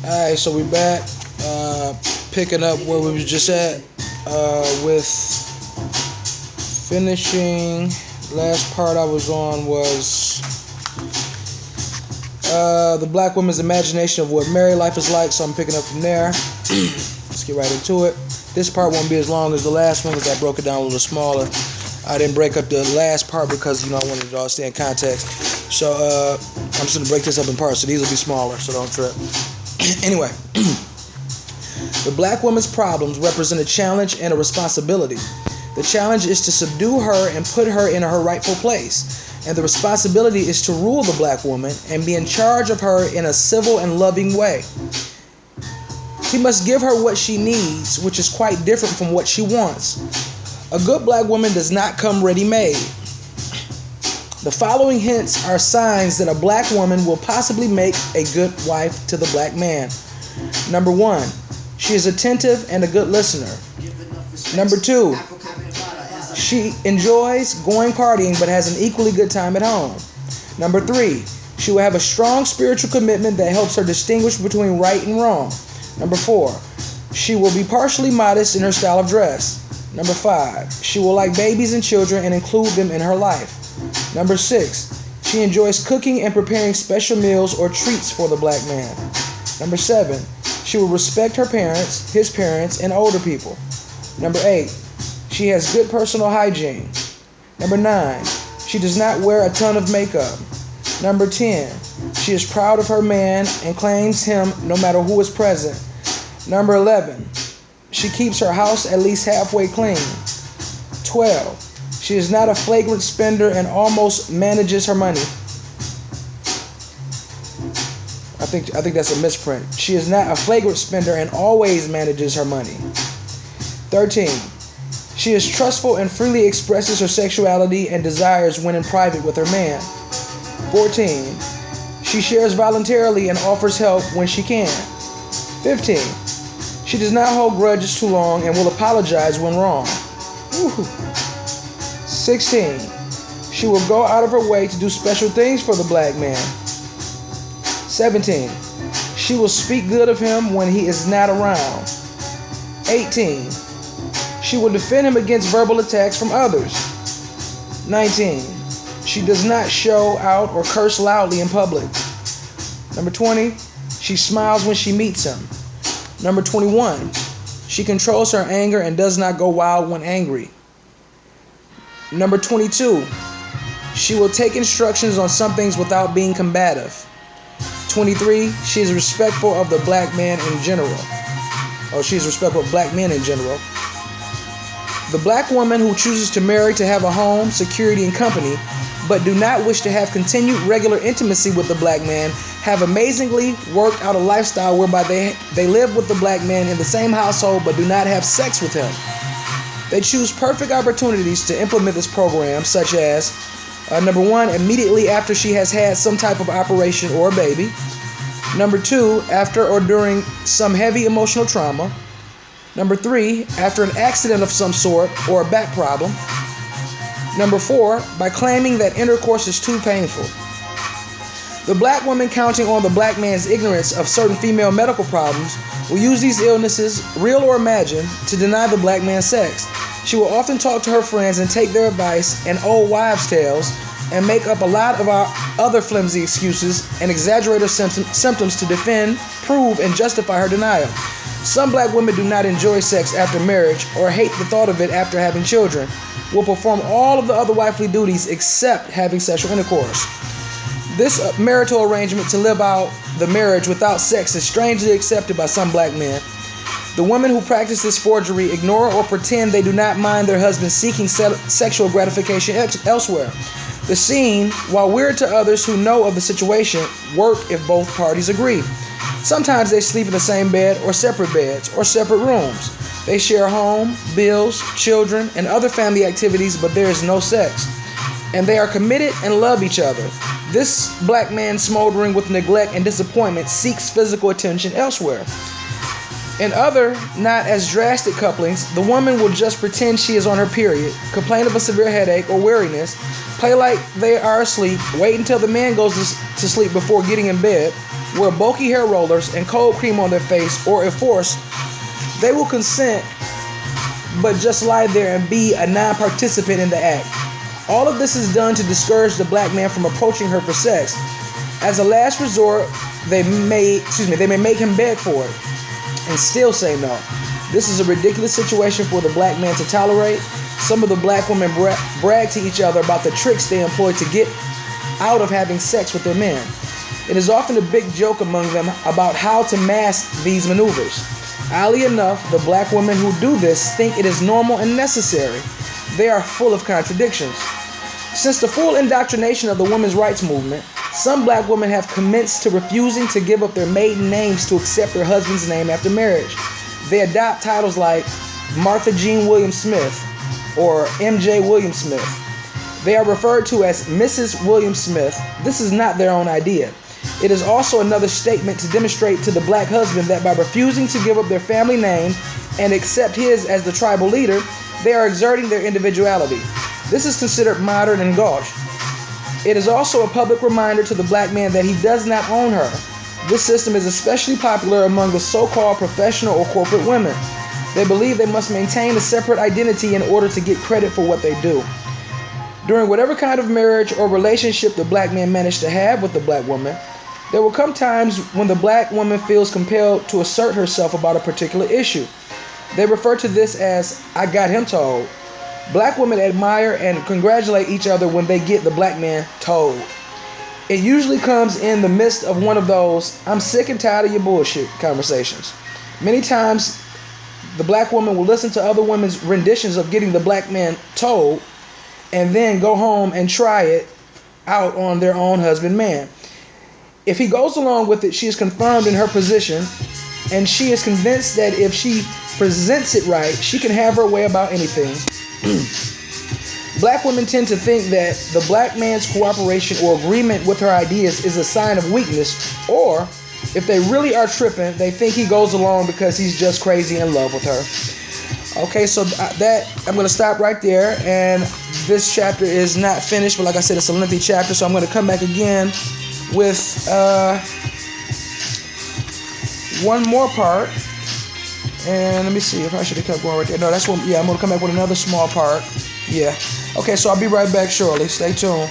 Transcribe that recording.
Alright, so we back. Picking up where we was just at. With finishing. Last part I was on was the black woman's imagination of what married life is like. So I'm picking up from there. Let's get right into it. This part won't be as long as the last one because I broke it down a little smaller. I didn't break up the last part because I wanted it all to stay in context. So I'm just gonna break this up in parts. So these will be smaller. So don't trip. Anyway, the black woman's problems represent a challenge and a responsibility. The challenge is to subdue her and put her in her rightful place. And the responsibility is to rule the black woman and be in charge of her in a civil and loving way. He must give her what she needs, which is quite different from what she wants. A good black woman does not come ready-made. The following hints are signs that a black woman will possibly make a good wife to the black man. Number 1, she is attentive and a good listener. Number 2, she enjoys going partying but has an equally good time at home. Number 3, she will have a strong spiritual commitment that helps her distinguish between right and wrong. Number 4, she will be partially modest in her style of dress. Number 5, she will like babies and children and include them in her life. Number 6, she enjoys cooking and preparing special meals or treats for the black man. Number 7, she will respect her parents, his parents, and older people. Number 8, she has good personal hygiene. Number 9, she does not wear a ton of makeup. Number 10, she is proud of her man and claims him no matter who is present. Number 11, she keeps her house at least halfway clean. 12, she is not a flagrant spender and almost manages her money. I think that's a misprint. She is not a flagrant spender and always manages her money. 13, she is trustful and freely expresses her sexuality and desires when in private with her man. 14, she shares voluntarily and offers help when she can. 15, she does not hold grudges too long and will apologize when wrong. 16, she will go out of her way to do special things for the black man. 17, she will speak good of him when he is not around. 18, she will defend him against verbal attacks from others. 19, she does not show out or curse loudly in public. Number 20, she smiles when she meets him. Number 21, she controls her anger and does not go wild when angry. Number 22, she will take instructions on some things without being combative. 23, she is respectful of the black man in general. She is respectful of black men in general. The black woman who chooses to marry to have a home, security, and company, but do not wish to have continued regular intimacy with the black man, have amazingly worked out a lifestyle whereby they live with the black man in the same household but do not have sex with him. They choose perfect opportunities to implement this program, such as number 1, immediately after she has had some type of operation or a baby. Number 2, after or during some heavy emotional trauma. Number 3, after an accident of some sort or a back problem. Number 4, by claiming that intercourse is too painful. The black woman, counting on the black man's ignorance of certain female medical problems, will use these illnesses, real or imagined, to deny the black man sex. She will often talk to her friends and take their advice and old wives' tales and make up a lot of our other flimsy excuses and exaggerate her symptoms to defend, prove, and justify her denial. Some black women do not enjoy sex after marriage or hate the thought of it after having children, will perform all of the other wifely duties except having sexual intercourse. This marital arrangement to live out the marriage without sex is strangely accepted by some black men. The women who practice this forgery ignore or pretend they do not mind their husbands seeking sexual gratification elsewhere. The scene, while weird to others who know of the situation, work if both parties agree. Sometimes they sleep in the same bed or separate beds or separate rooms. They share home, bills, children, and other family activities, but there is no sex. And they are committed and love each other. This black man, smoldering with neglect and disappointment, seeks physical attention elsewhere. In other, not as drastic couplings, the woman will just pretend she is on her period, complain of a severe headache or weariness, play like they are asleep, wait until the man goes to sleep before getting in bed, wear bulky hair rollers, and cold cream on their face, or if forced, they will consent but just lie there and be a non-participant in the act. All of this is done to discourage the black man from approaching her for sex. As a last resort, they may make him beg for it and still say no. This is a ridiculous situation for the black man to tolerate. Some of the black women brag to each other about the tricks they employ to get out of having sex with their men. It is often a big joke among them about how to mask these maneuvers. Oddly enough, the black women who do this think it is normal and necessary. They are full of contradictions. Since the full indoctrination of the women's rights movement, some black women have commenced to refusing to give up their maiden names to accept their husband's name after marriage. They adopt titles like Martha Jean Williams Smith or MJ Williams Smith. They are referred to as Mrs. Williams Smith. This is not their own idea. It is also another statement to demonstrate to the black husband that by refusing to give up their family name and accept his as the tribal leader, they are exerting their individuality. This is considered modern and gauche. It is also a public reminder to the black man that he does not own her. This system is especially popular among the so-called professional or corporate women. They believe they must maintain a separate identity in order to get credit for what they do. During whatever kind of marriage or relationship the black man managed to have with the black woman, there will come times when the black woman feels compelled to assert herself about a particular issue. They refer to this as "I got him told." Black women admire and congratulate each other when they get the black man told. It usually comes in the midst of one of those "I'm sick and tired of your bullshit" conversations. Many times, the black woman will listen to other women's renditions of getting the black man told and then go home and try it out on their own husband man. If he goes along with it, she is confirmed in her position, and she is convinced that if she presents it right, she can have her way about anything. Black women tend to think that the black man's cooperation or agreement with her ideas is a sign of weakness, or if they really are tripping, they think he goes along because he's just crazy in love with her. Okay, so that I'm going to stop right there, and this chapter is not finished, but like I said, it's a lengthy chapter, so I'm going to come back again with one more part. And let me see if I should have kept going right there. No, that's one. Yeah, I'm going to come back with another small part. Yeah. Okay, so I'll be right back shortly. Stay tuned.